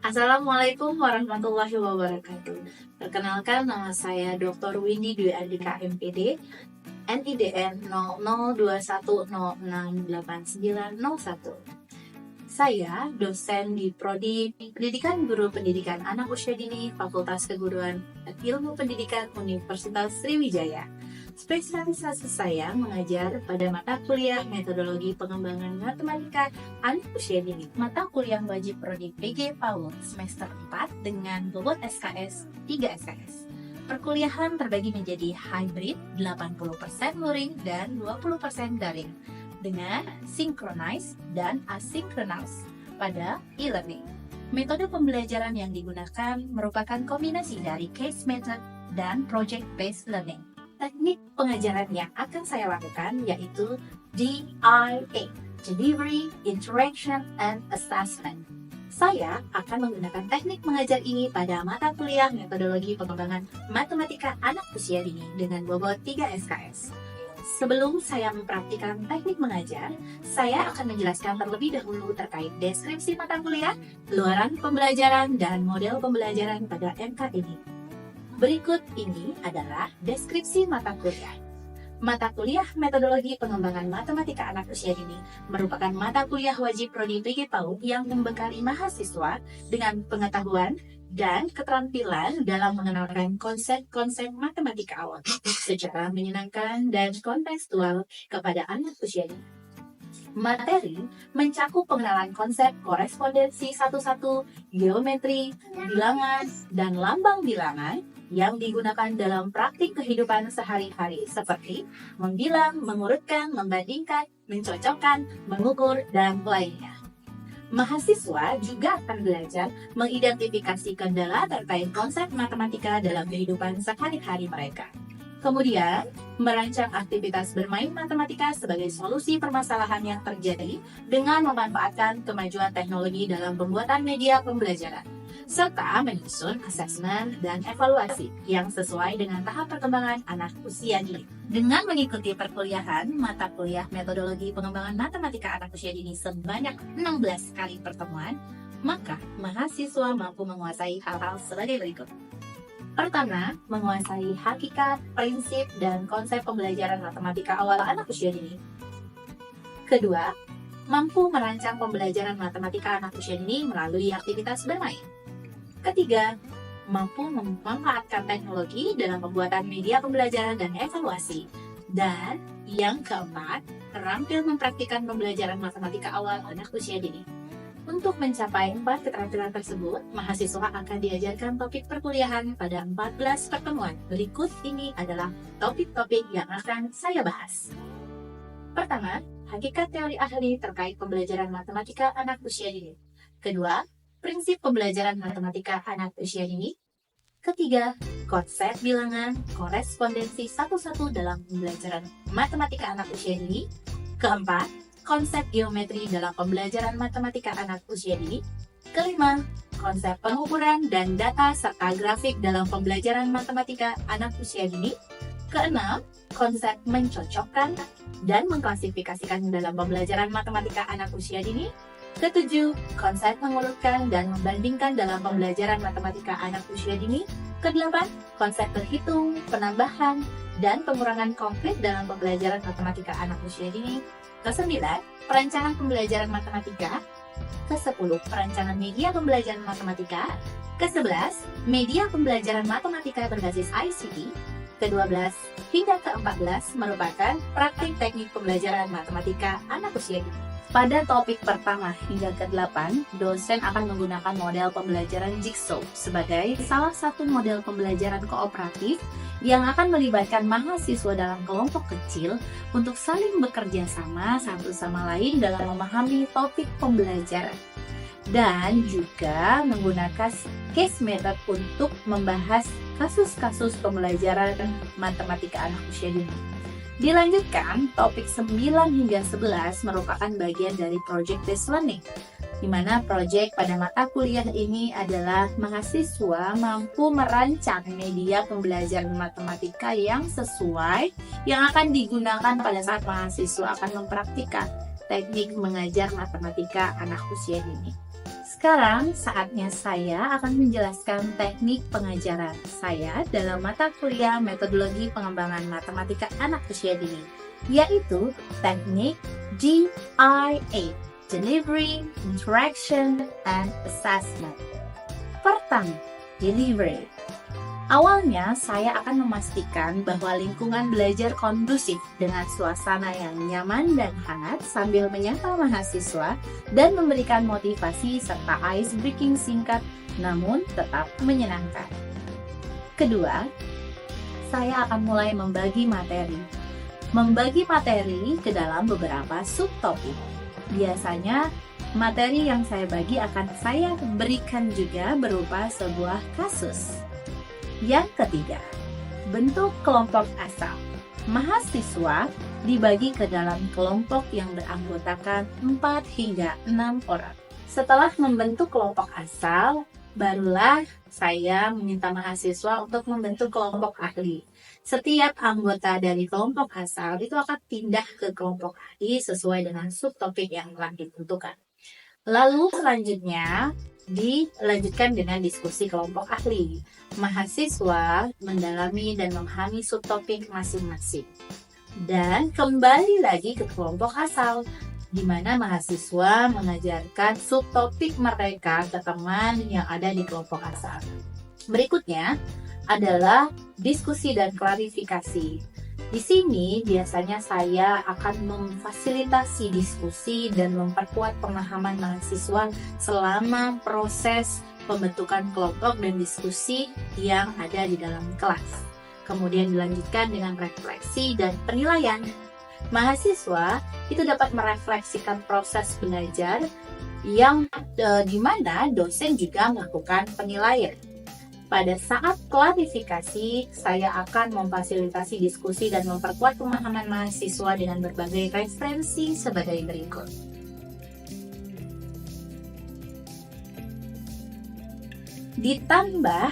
Assalamualaikum warahmatullahi wabarakatuh. Perkenalkan, nama saya Dr. Windy Dwi Andika MPD, NIDN 0021068901. Saya dosen di Prodi Pendidikan Guru Pendidikan Anak Usia Dini, Fakultas Keguruan dan Ilmu Pendidikan Universitas Sriwijaya. Spesialisasi saya mengajar pada mata kuliah Metodologi Pengembangan Matematika Anak Usia Dini, mata kuliah wajib Prodi PG PAUD semester 4 dengan bobot SKS 3 SKS. Perkuliahan terbagi menjadi hybrid 80% luring dan 20% daring dengan synchronized dan asynchronous pada e-learning. Metode pembelajaran yang digunakan merupakan kombinasi dari case method dan project-based learning. Teknik pengajaran yang akan saya lakukan yaitu DIA, Delivery, Interaction, and Assessment. Saya akan menggunakan teknik mengajar ini pada mata kuliah Metodologi Pengembangan Matematika Anak Usia Dini dengan bobot 3 SKS. Sebelum saya mempraktikkan teknik mengajar, saya akan menjelaskan terlebih dahulu terkait deskripsi mata kuliah, luaran pembelajaran, dan model pembelajaran pada MK ini. Berikut ini adalah deskripsi mata kuliah. Mata kuliah Metodologi Pengembangan Matematika Anak Usia Dini merupakan mata kuliah wajib Prodi PG PAUD yang membekali mahasiswa dengan pengetahuan dan keterampilan dalam mengenalkan konsep-konsep matematika awal secara menyenangkan dan kontekstual kepada anak usia dini. Materi mencakup pengenalan konsep korespondensi satu-satu, geometri, bilangan, dan lambang bilangan yang digunakan dalam praktik kehidupan sehari-hari seperti membilang, mengurutkan, membandingkan, mencocokkan, mengukur, dan lainnya. Mahasiswa juga akan belajar mengidentifikasi kendala terkait konsep matematika dalam kehidupan sehari-hari mereka. Kemudian, merancang aktivitas bermain matematika sebagai solusi permasalahan yang terjadi dengan memanfaatkan kemajuan teknologi dalam pembuatan media pembelajaran, serta menyusun asesmen dan evaluasi yang sesuai dengan tahap perkembangan anak usia dini. Dengan mengikuti perkuliahan mata kuliah Metodologi Pengembangan Matematika Anak Usia Dini sebanyak 16 kali pertemuan, maka mahasiswa mampu menguasai hal-hal sebagai berikut. Pertama, menguasai hakikat, prinsip, dan konsep pembelajaran matematika awal anak usia dini. Kedua, mampu merancang pembelajaran matematika anak usia dini melalui aktivitas bermain. Ketiga, mampu memanfaatkan teknologi dalam pembuatan media pembelajaran dan evaluasi. Dan yang keempat, terampil mempraktikkan pembelajaran matematika awal anak usia dini. Untuk mencapai 4 keterampilan tersebut, mahasiswa akan diajarkan topik perkuliahan pada 14 pertemuan. Berikut ini adalah topik-topik yang akan saya bahas. Pertama, hakikat teori ahli terkait pembelajaran matematika anak usia dini. Kedua, prinsip pembelajaran matematika anak usia dini. Ketiga, konsep bilangan, korespondensi satu-satu dalam pembelajaran matematika anak usia dini. Keempat, konsep geometri dalam pembelajaran matematika anak usia dini. Kelima, konsep pengukuran dan data serta grafik dalam pembelajaran matematika anak usia dini. Keenam, konsep mencocokkan dan mengklasifikasikan dalam pembelajaran matematika anak usia dini. Ketujuh, konsep mengurutkan dan membandingkan dalam pembelajaran matematika anak usia dini. Kedelapan, konsep berhitung, penambahan, dan pengurangan konkret dalam pembelajaran matematika anak usia dini. Kesembilan, perancangan pembelajaran matematika. Kesepuluh, perancangan media pembelajaran matematika. Kesebelas, media pembelajaran matematika berbasis ICT. Ke-12 hingga ke-14 merupakan praktik teknik pembelajaran matematika anak usia dini. Pada topik pertama hingga ke-8, dosen akan menggunakan model pembelajaran Jigsaw sebagai salah satu model pembelajaran kooperatif yang akan melibatkan mahasiswa dalam kelompok kecil untuk saling bekerja sama satu sama lain dalam memahami topik pembelajaran. Dan juga menggunakan case method untuk membahas kasus-kasus pembelajaran matematika anak usia dini. Dilanjutkan, topik 9 hingga 11 merupakan bagian dari project-based learning, di mana proyek pada mata kuliah ini adalah mahasiswa mampu merancang media pembelajaran matematika yang sesuai yang akan digunakan pada saat mahasiswa akan mempraktikkan teknik mengajar matematika anak usia dini. Sekarang saatnya saya akan menjelaskan teknik pengajaran saya dalam mata kuliah metodologi pengembangan matematika anak usia dini, yaitu teknik DIA, Delivery, Interaction, and Assessment. Pertama, delivery. Awalnya, saya akan memastikan bahwa lingkungan belajar kondusif dengan suasana yang nyaman dan hangat sambil menyapa mahasiswa dan memberikan motivasi serta ice breaking singkat namun tetap menyenangkan. Kedua, saya akan mulai membagi materi. Membagi materi ke dalam beberapa subtopik. Biasanya, materi yang saya bagi akan saya berikan juga berupa sebuah kasus. Yang ketiga, bentuk kelompok asal. Mahasiswa dibagi ke dalam kelompok yang beranggotakan 4 hingga 6 orang. Setelah membentuk kelompok asal, barulah saya meminta mahasiswa untuk membentuk kelompok ahli. Setiap anggota dari kelompok asal itu akan pindah ke kelompok ahli sesuai dengan subtopik yang telah ditentukan. Lalu selanjutnya, dilanjutkan dengan diskusi kelompok ahli. Mahasiswa mendalami dan memahami subtopik masing-masing. Dan kembali lagi ke kelompok asal, di mana mahasiswa mengajarkan subtopik mereka ke teman yang ada di kelompok asal. Berikutnya adalah diskusi dan klarifikasi. Di sini biasanya saya akan memfasilitasi diskusi dan memperkuat pemahaman mahasiswa selama proses pembentukan kelompok dan diskusi yang ada di dalam kelas. Kemudian dilanjutkan dengan refleksi dan penilaian. Mahasiswa itu dapat merefleksikan proses belajar yang di mana dosen juga melakukan penilaian. Pada saat klarifikasi, saya akan memfasilitasi diskusi dan memperkuat pemahaman mahasiswa dengan berbagai referensi sebagai berikut. Ditambah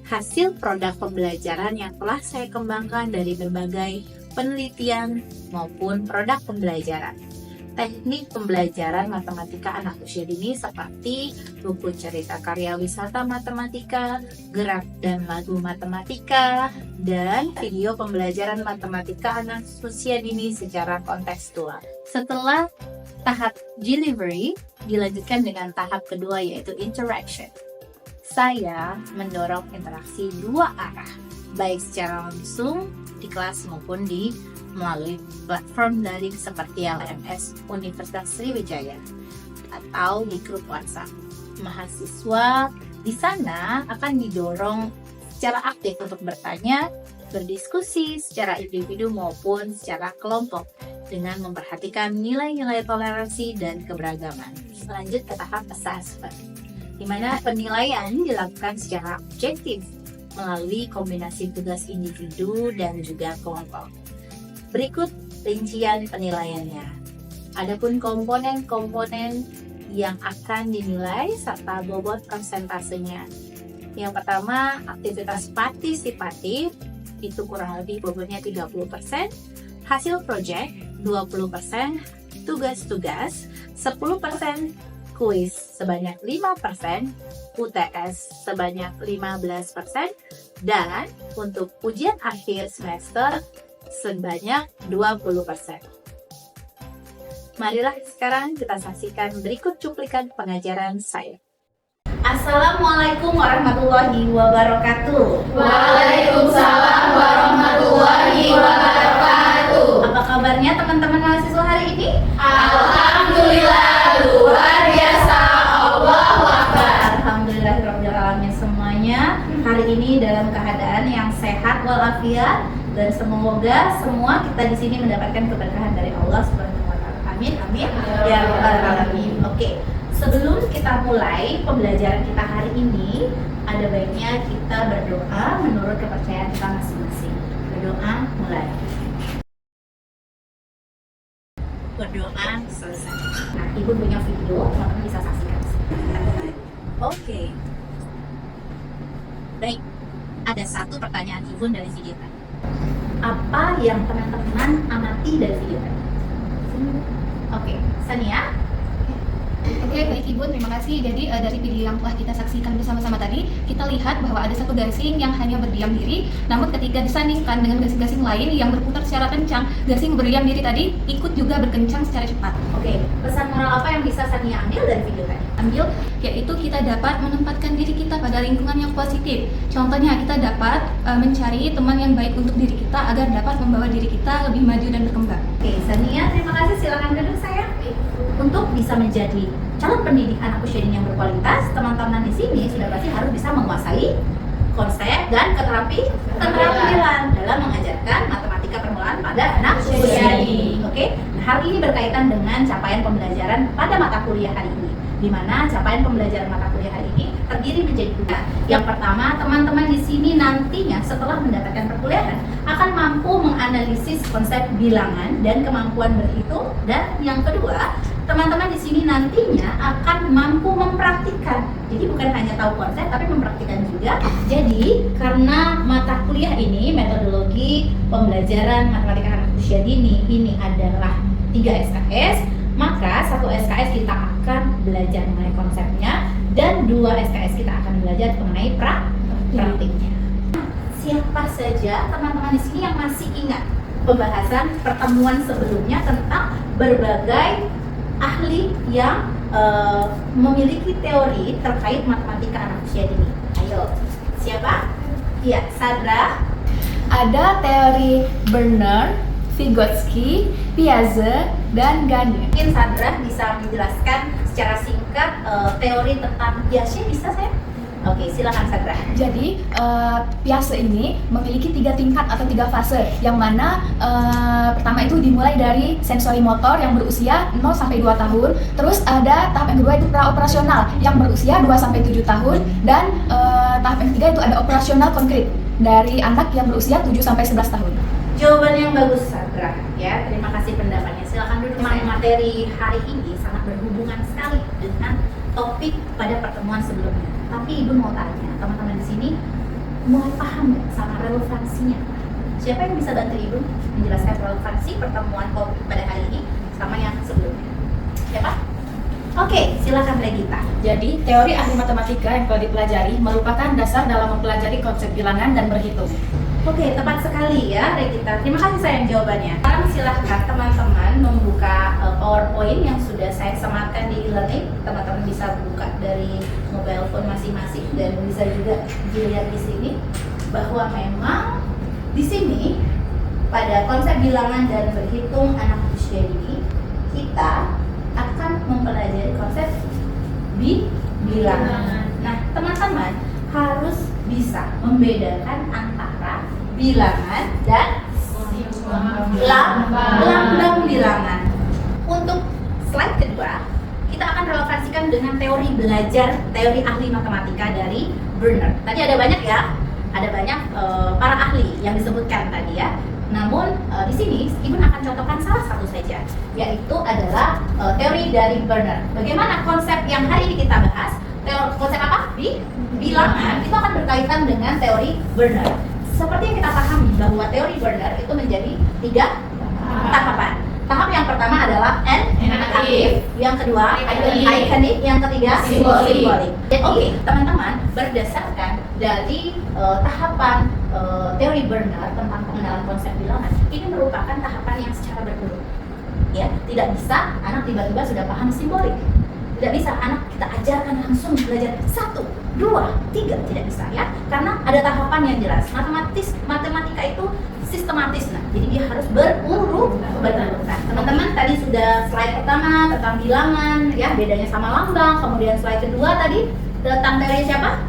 hasil produk pembelajaran yang telah saya kembangkan dari berbagai penelitian maupun produk pembelajaran. Teknik pembelajaran matematika anak usia dini seperti buku cerita karya wisata matematika, gerak dan lagu matematika, dan video pembelajaran matematika anak usia dini secara kontekstual. Setelah tahap delivery, dilanjutkan dengan tahap kedua yaitu interaction. Saya mendorong interaksi dua arah, baik secara langsung di kelas maupun melalui platform daring seperti LMS Universitas Sriwijaya atau di grup WhatsApp. Mahasiswa di sana akan didorong secara aktif untuk bertanya, berdiskusi secara individu maupun secara kelompok dengan memperhatikan nilai-nilai toleransi dan keberagaman. Lanjut ke tahap assessment, di mana penilaian dilakukan secara objektif melalui kombinasi tugas individu dan juga kelompok. Berikut rincian penilaiannya. Adapun komponen-komponen yang akan dinilai serta bobot persentasenya. Yang pertama, aktivitas partisipatif itu kurang lebih bobotnya 30%, hasil proyek 20%, tugas-tugas 10%, kuis sebanyak 5%, UTS sebanyak 15%, dan untuk ujian akhir semester sebanyak 20%. Marilah sekarang kita saksikan berikut cuplikan pengajaran saya. Assalamualaikum warahmatullahi wabarakatuh. Waalaikumsalam warahmatullahi wabarakatuh. Apa kabarnya teman-teman mahasiswa hari ini? Alhamdulillah, luar biasa. Allahu Akbar. Alhamdulillahirrahmanirrahim semuanya. Hari ini dalam keadaan yang sehat walafiat dan semoga semua kita di sini mendapatkan keberkahan dari Allah Subhanahu wa taala. Amin amin ya rabbal alamin. Oke. Sebelum kita mulai pembelajaran kita hari ini, ada baiknya kita berdoa menurut kepercayaan kita masing-masing. Berdoa mulai. Berdoa selesai. Nah, Ibu punya video, teman-teman bisa saksikan. Oke. Baik, ada satu pertanyaan Ibu dari video tadi. Apa yang teman-teman amati dari video tadi? Oke, Sania. Oke, baik Ibu, terima kasih. Jadi dari video yang telah kita saksikan bersama-sama tadi, kita lihat bahwa ada satu gasing yang hanya berdiam diri, namun ketika disandingkan dengan gasing-gasing lain yang berputar secara kencang, gasing berdiam diri tadi ikut juga berkencang secara cepat. Oke, pesan moral apa yang bisa Sania ambil dari video tadi? Ambil, yaitu kita dapat menempatkan diri kita pada lingkungan yang positif. Contohnya, kita dapat mencari teman yang baik untuk diri kita agar dapat membawa diri kita lebih maju dan berkembang. Oke, Sania, terima kasih. Silakan duduk sayang. Untuk bisa menjadi calon pendidik anak usia dini yang berkualitas, teman-teman di sini sudah pasti harus bisa menguasai konsep dan keterampilan dalam mengajarkan matematika permulaan pada anak usia dini. Oke, nah, hal ini berkaitan dengan capaian pembelajaran pada mata kuliah hari ini, di mana capaian pembelajaran mata kuliah hari ini terdiri menjadi dua. Yang pertama, teman-teman di sini nantinya setelah mendapatkan perkuliahan akan mampu menganalisis konsep bilangan dan kemampuan berhitung, dan yang kedua, teman-teman di sini nantinya akan mampu mempraktikkan. Jadi bukan hanya tahu konsep, tapi mempraktikkan juga. Jadi karena mata kuliah ini, metodologi pembelajaran matematika anak usia dini ini adalah 3 SKS, maka 1 SKS kita akan belajar mengenai konsepnya dan 2 SKS kita akan belajar mengenai praktiknya. Siapa saja teman-teman di sini yang masih ingat pembahasan pertemuan sebelumnya tentang berbagai ahli yang memiliki teori terkait matematika anak usia dini? Ayo, siapa? Iya, Sadra. Ada teori Bernoulli, Vygotsky, Piaget, dan Gagne. Mungkin Sadra bisa menjelaskan secara singkat teori tentang Piaget, bisa saya? Oke, silakan Sadra. Jadi Piaget ini memiliki 3 tingkat atau 3 fase, yang mana pertama itu dimulai dari sensori motor yang berusia 0 sampai 2 tahun, terus ada tahap yang kedua itu praoperasional yang berusia 2 sampai 7 tahun, dan tahap yang ketiga itu ada operasional konkret dari anak yang berusia 7 sampai 11 tahun. Jawaban yang bagus Sadra, ya. Terima kasih pendapatnya. Silakan duduk. Materi hari ini sangat berhubungan sekali dengan topik pada pertemuan sebelumnya. Tapi Ibu mau tanya, teman-teman di sini mulai paham nggak sama relevansinya? Siapa yang bisa bantu Ibu menjelaskan relevansi pertemuan topik pada hari ini sama yang sebelumnya? Siapa? Oke, silakan Regita. Jadi, teori ahli matematika yang telah dipelajari merupakan dasar dalam mempelajari konsep bilangan dan berhitung. Oke, tepat sekali ya Regita. Terima kasih sayang jawabannya. Sekarang silahkan teman-teman membuka PowerPoint yang sudah saya sematkan di e-learning. Teman-teman bisa buka dari mobile phone masing-masing dan bisa juga dilihat di sini bahwa memang di sini pada konsep bilangan dan berhitung anak usia dini kita akan mempelajari konsep bilangan. Nah, teman-teman harus bisa membedakan antara bilangan dan lambang bilangan. Untuk slide kedua, kita akan relevansikan dengan teori belajar, teori ahli matematika dari Bernoulli. Tadi ada banyak ya, ada banyak para ahli yang disebutkan tadi ya. Namun di sini Ibu akan contohkan salah satu saja, yaitu adalah teori dari Bernoulli. Bagaimana konsep yang hari ini kita bahas? Konsep apa? Bilangan itu akan berkaitan dengan teori Bernoulli. Seperti yang kita pahami bahwa teori Bernoulli itu menjadi 3 tahapan. Tahap yang pertama adalah aktif, yang kedua ikonik, yang ketiga simbolik. Jadi teman-teman, berdasarkan dari tahapan teori Bernoulli tentang pengenalan konsep bilangan, ini merupakan tahapan yang secara berurut. Ya, tidak bisa anak tiba-tiba sudah paham simbolik. Tidak bisa anak kita ajarkan langsung belajar 1, 2, 3, tidak bisa ya, karena ada tahapan yang jelas. Matematika itu sistematis, nah jadi dia harus berurutan. Teman-teman tadi sudah slide pertama tentang bilangan ya, bedanya sama lambang. Kemudian slide kedua tadi tentang teori siapa?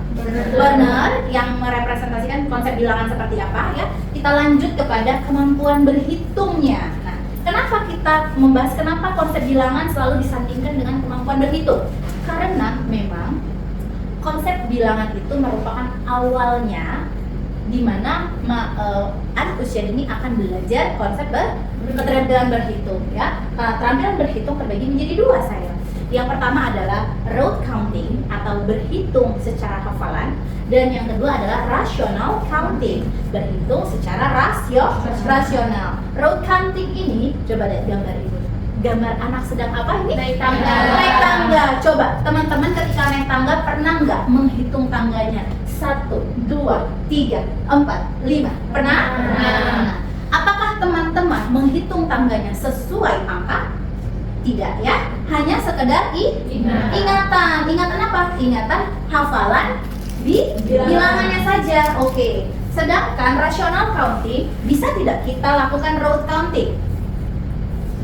Bernoulli yang merepresentasikan konsep bilangan seperti apa ya. Kita lanjut kepada kemampuan berhitungnya. Nah, kenapa kita membahas kenapa konsep bilangan selalu disandingkan dengan kemampuan berhitung? Karena memang konsep bilangan itu merupakan awalnya di mana anak usia dini akan belajar konsep keterampilan berhitung ya. Keterampilan berhitung terbagi menjadi 2 saya. Yang pertama adalah rote counting atau berhitung secara hafalan, dan yang kedua adalah rational counting, berhitung secara rasional. Rote counting ini coba lihat gambar Ibu. Gambar anak sedang apa ini? Naik tangga. Naik tangga. Coba teman-teman ketika naik tangga pernah nggak menghitung tangganya? 1, 2, 3, 4, 5. Pernah? Pernah. Apakah teman-teman menghitung tangganya sesuai angka? Tidak ya, hanya sekedar ingatan. Ingatan apa? Ingatan hafalan di bilangannya saja. Oke. Sedangkan rational counting bisa tidak kita lakukan rote counting?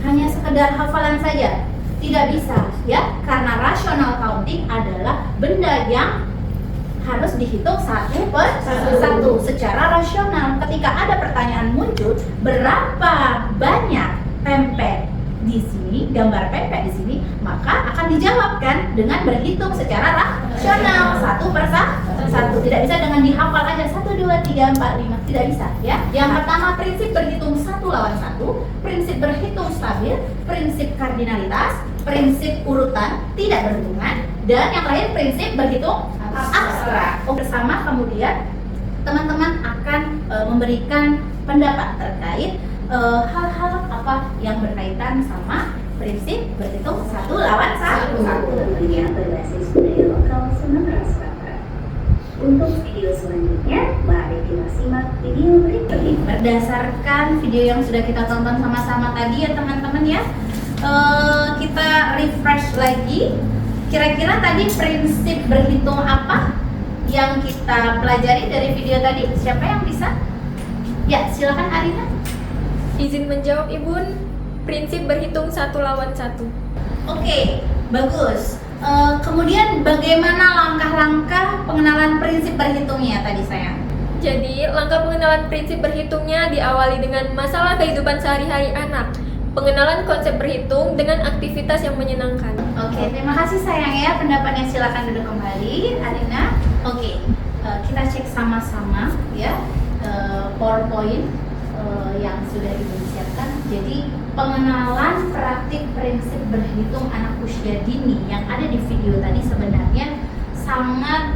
Hanya sekedar hafalan saja? Tidak bisa ya, karena rational counting adalah benda yang harus dihitung satu per satu secara rasional. Ketika ada pertanyaan muncul, berapa banyak pempek di sini, gambar pempek di sini, maka akan dijawabkan dengan berhitung secara rasional satu per satu. Tidak bisa dengan dihafal aja 1, 2, 3, 4, 5. Tidak bisa ya. Yang pertama prinsip berhitung satu lawan satu, prinsip berhitung stabil, prinsip kardinalitas, prinsip urutan tidak berhubungan, dan yang lain prinsip berhitung abstrak. Bersama kemudian teman-teman akan memberikan pendapat terkait hal-hal apa yang berkaitan sama prinsip berhitung satu lawan satu. Berbasis budaya lokal Sumatera Selatan. Untuk video selanjutnya, mari kita simak video berikut ini. Berdasarkan video yang sudah kita tonton sama-sama tadi ya teman-teman ya, kita refresh lagi. Kira-kira tadi prinsip berhitung apa yang kita pelajari dari video tadi? Siapa yang bisa? Ya, silakan Arina. Izin menjawab, Ibun. Prinsip berhitung satu lawan satu. Oke, bagus. Kemudian bagaimana langkah-langkah pengenalan prinsip berhitungnya tadi sayang? Jadi, langkah pengenalan prinsip berhitungnya diawali dengan masalah kehidupan sehari-hari anak. Pengenalan konsep berhitung dengan aktivitas yang menyenangkan. Oke, terima kasih sayang ya pendapatnya. Silakan duduk kembali, Arina. Oke, kita cek sama-sama ya PowerPoint yang sudah disiapkan. Jadi pengenalan praktik prinsip berhitung anak usia dini yang ada di video tadi sebenarnya sangat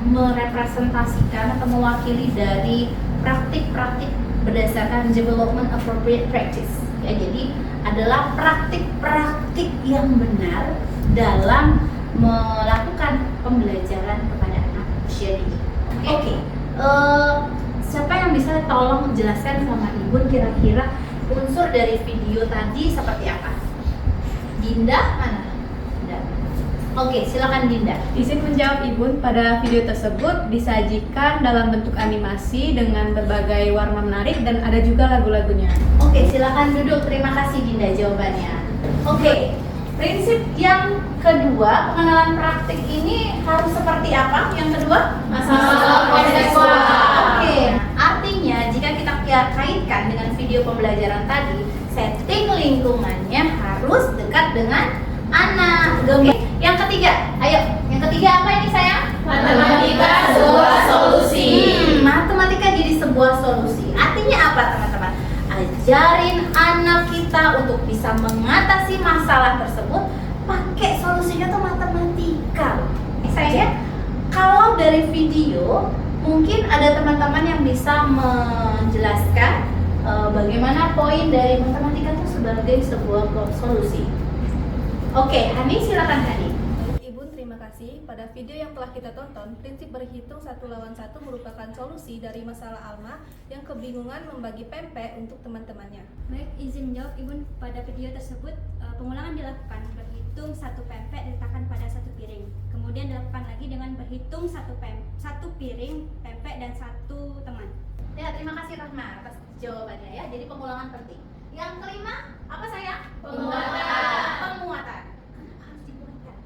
merepresentasikan atau mewakili dari praktik-praktik berdasarkan development appropriate practice ya. Jadi adalah praktik-praktik yang benar dalam melakukan pembelajaran kepada anak usia dini. Oke. Siapa yang bisa tolong jelaskan sama Ibu kira-kira unsur dari video tadi seperti apa? Dinda mana? Dinda. Oke, silakan Dinda. Izin menjawab Ibu, pada video tersebut disajikan dalam bentuk animasi dengan berbagai warna menarik dan ada juga lagu-lagunya. Oke, silakan duduk. Terima kasih Dinda jawabannya. Oke, prinsip yang kedua, pengenalan praktik ini harus seperti apa? Yang kedua? Masalah konseptual. Oke, artinya jika kita kaitkan dengan video pembelajaran tadi, setting lingkungannya harus dekat dengan anak. Oke, yang ketiga, ayo. Yang ketiga apa ini sayang? Matematika sebuah solusi. Matematika jadi sebuah solusi. Artinya apa teman-teman? Ajarin anak kita untuk bisa mengatasi masalah tersebut pakai solusinya tuh matematika. Saya kalau dari video mungkin ada teman-teman yang bisa menjelaskan bagaimana poin dari matematika itu sebagai sebuah solusi. Oke, Hani silakan Hani. Ibu, terima kasih. Pada video yang telah kita tonton, prinsip berhitung satu lawan satu merupakan solusi dari masalah Alma yang kebingungan membagi pempek untuk teman-temannya. Baik, izin menjawab Ibu. Pada video tersebut pengulangan dilakukan berhitung satu pempek diletakkan pada satu piring. Kemudian dilakukan lagi dengan berhitung satu piring pempek dan satu teman. Ya, terima kasih Rahma atas jawabannya ya. Jadi pengulangan penting. Yang kelima, apa saya? Penguatan. Kenapa harus dibuatkan?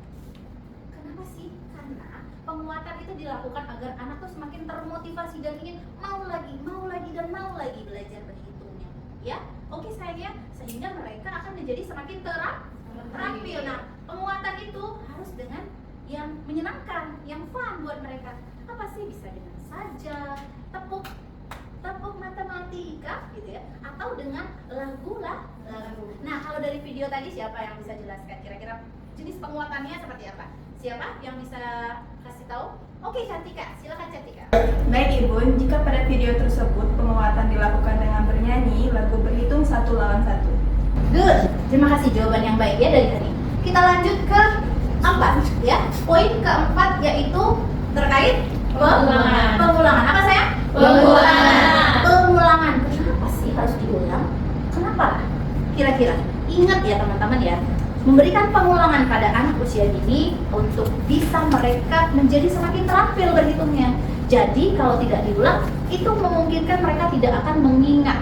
Kenapa sih? Karena penguatan itu dilakukan agar anak tuh semakin termotivasi dan ingin mau lagi belajar berhitungnya. Ya, oke sayang, sehingga mereka akan menjadi semakin terampil. Nah, penguatan itu harus dengan yang menyenangkan, yang fun buat mereka. Apa sih? Bisa dengan saja tepuk matematika gitu ya, atau dengan lagu. Nah, kalau dari video tadi siapa yang bisa jelaskan kira-kira jenis penguatannya seperti apa? Siapa yang bisa kasih tahu? Oke, Cantika, silakan Cantika. Baik Ibu, jika pada video tersebut penguatan dilakukan dengan bernyanyi lagu berhitung satu lawan satu. Good. Terima kasih jawaban yang baik ya dari tadi. Kita lanjut ke 4 ya. Poin keempat yaitu terkait Pengulangan. Pengulangan. Apa sayang? Pengulangan. Pengulangan. Kenapa sih harus diulang? Kenapa? Kira-kira. Ingat ya teman-teman ya. Memberikan pengulangan pada anak usia dini untuk bisa mereka menjadi semakin terampil berhitungnya. Jadi kalau tidak diulang, itu memungkinkan mereka tidak akan mengingat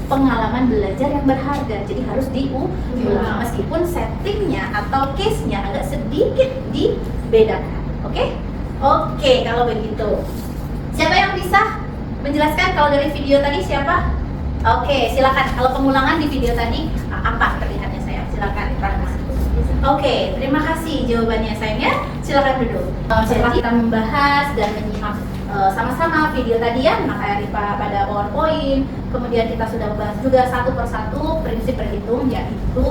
pengalaman belajar yang berharga. Jadi harus diulang meskipun settingnya atau case-nya agak sedikit dibedakan. Oke? Oke, kalau begitu. Siapa yang bisa menjelaskan kalau dari video tadi siapa? Oke, silakan. Kalau pengulangan di video tadi apa terlihatnya saya? Silakan. Oke, terima kasih jawabannya sayang ya. Silakan duduk. Setelah kita membahas dan menyimak sama-sama video tadi ya, maka Rifa pada PowerPoint. Kemudian kita sudah membahas juga satu persatu prinsip berhitung, yaitu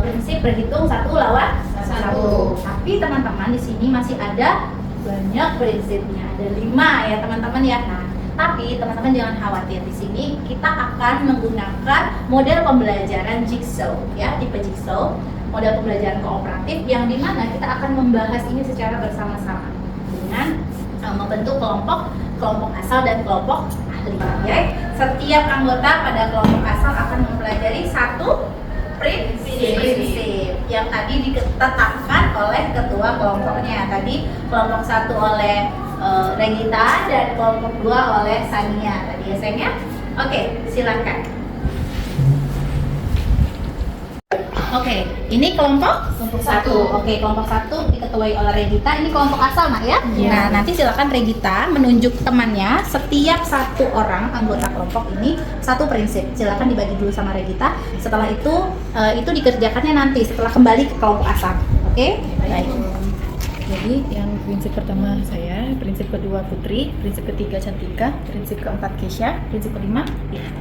prinsip berhitung 1 lawan 1. Tapi teman-teman di sini masih ada banyak prinsipnya, ada 5 ya teman-teman ya. Nah, tapi teman-teman jangan khawatir, di sini kita akan menggunakan model pembelajaran jigsaw ya, tipe jigsaw, model pembelajaran kooperatif yang dimana kita akan membahas ini secara bersama-sama dengan membentuk kelompok asal dan kelompok ahli ya. Setiap anggota pada kelompok asal akan mempelajari satu prinsip yang tadi ditetapkan oleh ketua kelompoknya. Tadi kelompok 1 oleh Regita dan kelompok 2 oleh Sania tadi ya sayang ya. Oke, silakan. Oke, ini kelompok 1. Oke, kelompok 1 diketuai oleh Regita. Ini kelompok asal nak ya. Nah, nanti silakan Regita menunjuk temannya. Setiap satu orang anggota kelompok ini satu prinsip. Silakan dibagi dulu sama Regita. Setelah itu dikerjakannya nanti setelah kembali ke kelompok asal. Oke? Baik. Jadi yang prinsip pertama saya, prinsip kedua Putri, prinsip ketiga Cantika, prinsip keempat Kesha, prinsip kelima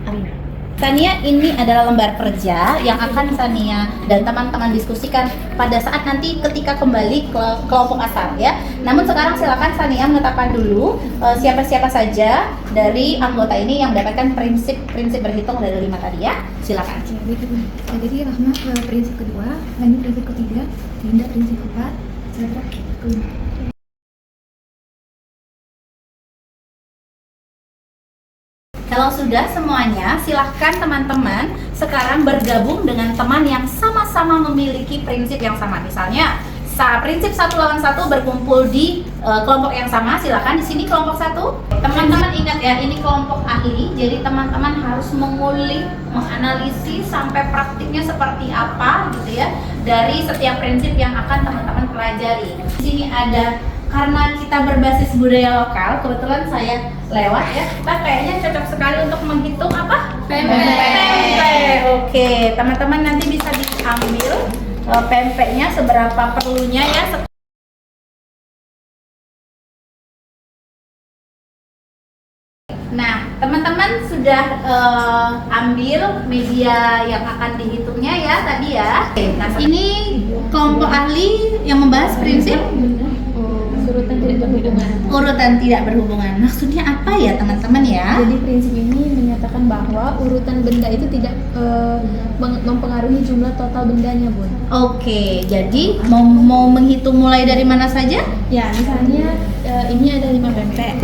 Arina. Sania, ini adalah lembar kerja yang akan Sania dan teman-teman diskusikan pada saat nanti ketika kembali ke kelompok asal ya. Namun sekarang silakan Sania menetapkan dulu siapa-siapa saja dari anggota ini yang mendapatkan prinsip berhitung dari 5 tadi ya. Silakan. Jadi Rahma prinsip kedua, Lani prinsip ketiga, Linda prinsip keempat, Sandra kelima. Kalau sudah semuanya, silahkan teman-teman sekarang bergabung dengan teman yang sama-sama memiliki prinsip yang sama. Misalnya, prinsip 1 lawan 1 berkumpul di kelompok yang sama. Silahkan di sini kelompok 1. Teman-teman ingat ya, ini kelompok ahli. Jadi teman-teman harus mengulik, menganalisis sampai praktiknya seperti apa gitu ya dari setiap prinsip yang akan teman-teman pelajari. Di sini ada, karena kita berbasis budaya lokal, kebetulan saya lewat ya, kita kayaknya cocok sekali untuk menghitung apa? Pempek. Oke, teman-teman nanti bisa diambil pempeknya seberapa perlunya ya. Nah, teman-teman sudah ambil media yang akan dihitungnya ya tadi ya. Nah, ini kelompok ahli yang membahas prinsip Urutan tidak berhubungan. Urutan tidak berhubungan. Maksudnya apa ya teman-teman ya? Jadi prinsip ini menyatakan bahwa urutan benda itu tidak mempengaruhi jumlah total bendanya, Bun. Oke, jadi mau menghitung mulai dari mana saja? Ya, misalnya ini ada 5 pempek.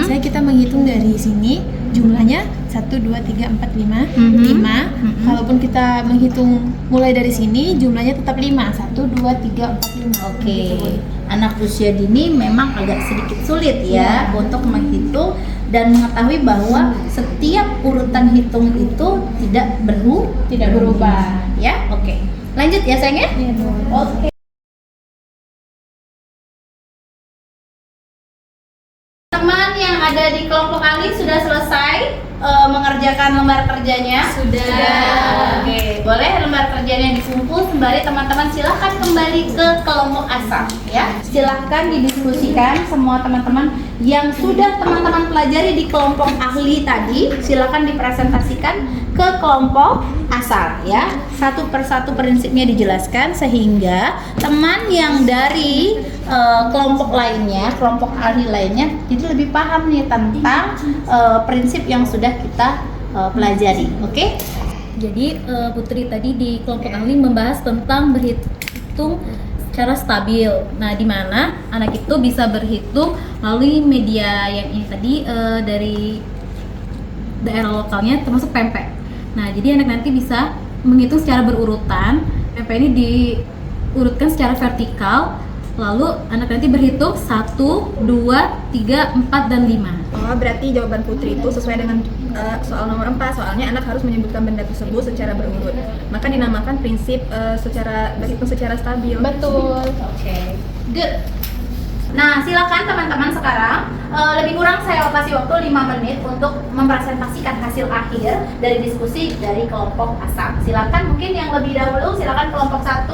Saya kita menghitung dari sini jumlahnya 1, 2, 3, 4, 5 5. Kalaupun kita menghitung mulai dari sini jumlahnya tetap 5. 1, 2, 3, 4, 5. Oke. Anak usia dini memang agak sedikit sulit ya untuk menghitung dan mengetahui bahwa setiap urutan hitung itu tidak berubah ya. Oke. Lanjut ya sayang ya? Oke. Teman yang ada di kelompok ahli sudah selesai mengerjakan lembar kerjanya? Sudah. Oke, boleh lembar kerjanya dikumpul kembali teman-teman. Silahkan kembali ke kelompok asal ya. Silahkan didiskusikan semua teman-teman yang sudah teman-teman pelajari di kelompok ahli tadi. Silahkan dipresentasikan ke kelompok asal ya. Satu persatu prinsipnya dijelaskan sehingga teman yang dari kelompok lainnya, kelompok ahli lainnya, jadi lebih paham nih tentang prinsip yang sudah kita pelajari. Oke? Jadi Putri tadi di kelompok ahli membahas tentang berhitung secara stabil. Nah, di mana anak itu bisa berhitung melalui media yang ini tadi dari daerah lokalnya termasuk pempek. Nah, jadi anak nanti bisa menghitung secara berurutan. Pempek ini diurutkan secara vertikal. Lalu anak nanti berhitung 1, 2, 3, 4, dan 5. Oh, berarti jawaban Putri itu sesuai dengan soal nomor 4. Soalnya anak harus menyebutkan benda tersebut secara berurut. Maka dinamakan prinsip berhitung secara stabil. Betul. Oke, good. Nah, silakan teman-teman sekarang lebih kurang saya kasih waktu 5 menit untuk mempresentasikan hasil akhir dari diskusi dari kelompok ASAM. Silakan mungkin yang lebih dahulu, silakan kelompok 1,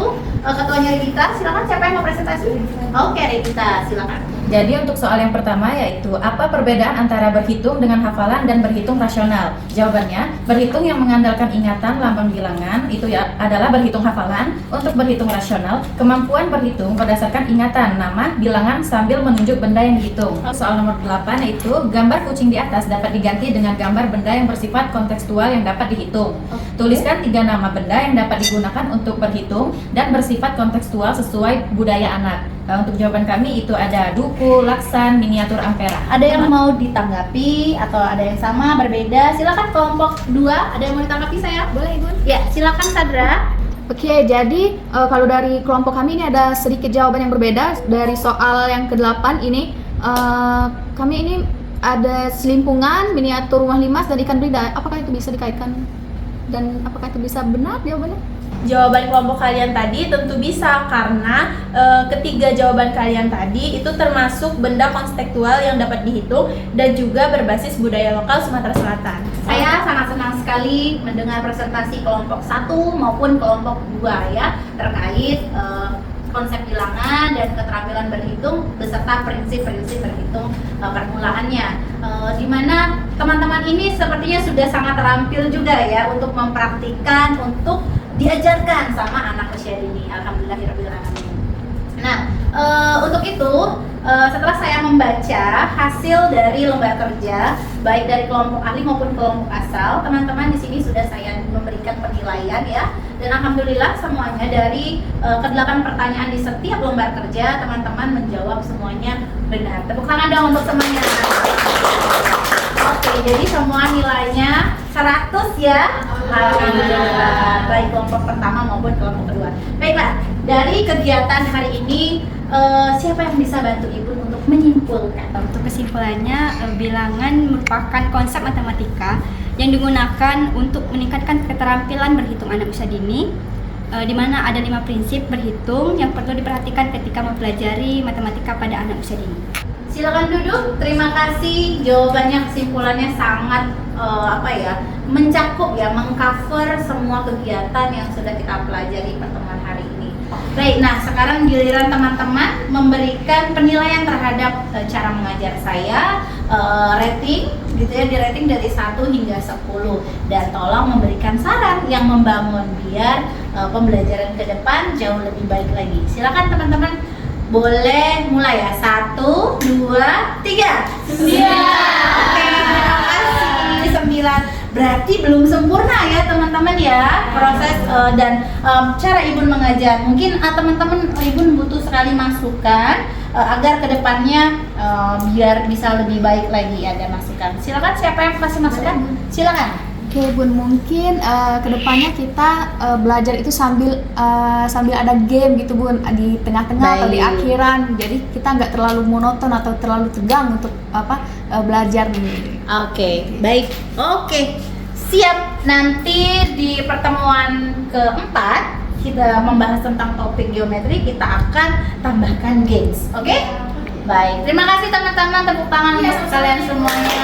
ketuanya Revita. Silakan siapa yang mau presentasi? Oke, Revita, silakan. Jadi untuk soal yang pertama yaitu apa perbedaan antara berhitung dengan hafalan dan berhitung rasional? Jawabannya, berhitung yang mengandalkan ingatan lambang bilangan itu adalah berhitung hafalan. Untuk berhitung rasional, kemampuan berhitung berdasarkan ingatan nama, bilangan sambil menunjuk benda yang dihitung. Soal nomor 8 yaitu gambar kucing di atas dapat diganti dengan gambar benda yang bersifat kontekstual yang dapat dihitung. Tuliskan 3 nama benda yang dapat digunakan untuk berhitung dan bersifat kontekstual sesuai budaya anak. Untuk jawaban kami itu ada duku, laksan, miniatur ampera. Ada yang mau ditanggapi atau ada yang sama, berbeda? Silakan kelompok 2, ada yang mau ditanggapi saya? Boleh, Ibu? Ya, silakan Sadra. Oke, jadi kalau dari kelompok kami ini ada sedikit jawaban yang berbeda. Dari soal yang ke-8 ini, kami ini ada selimpungan, miniatur rumah limas, dan ikan berida. Apakah itu bisa dikaitkan? Dan apakah itu bisa benar jawabannya? Jawaban kelompok kalian tadi tentu bisa, karena ketiga jawaban kalian tadi itu termasuk benda kontekstual yang dapat dihitung dan juga berbasis budaya lokal Sumatera Selatan. Saya sangat senang sekali mendengar presentasi kelompok 1 maupun kelompok 2 ya, terkait konsep bilangan dan keterampilan berhitung beserta prinsip-prinsip berhitung permulaannya, di mana teman-teman ini sepertinya sudah sangat terampil juga ya untuk mempraktikkan, untuk diajarkan sama anak usia dini. Alhamdulillahirabbil alamin. Nah, untuk itu setelah saya membaca hasil dari lembar kerja baik dari kelompok ahli maupun kelompok asal, teman-teman di sini sudah saya memberikan penilaian ya. Dan alhamdulillah semuanya dari ke-8 pertanyaan di setiap lembar kerja, teman-teman menjawab semuanya benar. Tepuk tangan dong untuk semuanya. Oke, jadi semua nilainya 100 ya. Alhamdulillah, baik kelompok pertama maupun kelompok kedua. Baiklah, dari kegiatan hari ini siapa yang bisa bantu Ibu untuk menyimpulkan? Untuk kesimpulannya, bilangan merupakan konsep matematika yang digunakan untuk meningkatkan keterampilan berhitung anak usia dini, di mana ada 5 prinsip berhitung yang perlu diperhatikan ketika mempelajari matematika pada anak usia dini. Silakan duduk. Terima kasih. Jawabannya, kesimpulannya sangat mencakup ya, mengcover semua kegiatan yang sudah kita pelajari pertemuan hari ini. Baik, nah sekarang giliran teman-teman memberikan penilaian terhadap cara mengajar saya, rating gitu ya, di rating dari 1 hingga 10, dan tolong memberikan saran yang membangun biar pembelajaran ke depan jauh lebih baik lagi. Silakan teman-teman. Boleh mulai ya, 1, 2, 3. 9. Oke, terima kasih. 9. Berarti belum sempurna ya teman-teman ya proses dan cara Ibu mengajar. Mungkin teman-teman Ibu butuh sekali masukan agar kedepannya biar bisa lebih baik lagi. Ada masukan. Silakan, siapa yang kasih masukan? Silakan. Oke Bun, mungkin kedepannya kita belajar itu sambil ada game gitu Bun, di tengah-tengah atau di akhiran, jadi kita nggak terlalu monoton atau terlalu tegang untuk belajar nih. Oke, baik. Oke, siap. Nanti di pertemuan keempat kita membahas tentang topik geometri, kita akan tambahkan games. Oke? Baik. Terima kasih teman-teman, tepuk tangan untuk kalian semuanya.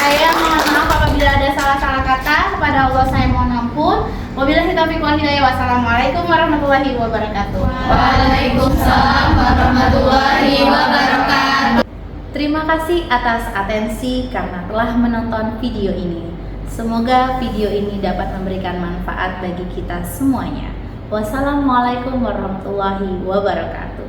Saya mohon maaf apabila ada salah-salah kata, kepada Allah saya mohon ampun. Wabillahi taufiq wal hidayah. Wassalamualaikum warahmatullahi wabarakatuh. Waalaikumsalam warahmatullahi wabarakatuh. Terima kasih atas atensi karena telah menonton video ini. Semoga video ini dapat memberikan manfaat bagi kita semuanya. Wassalamualaikum warahmatullahi wabarakatuh.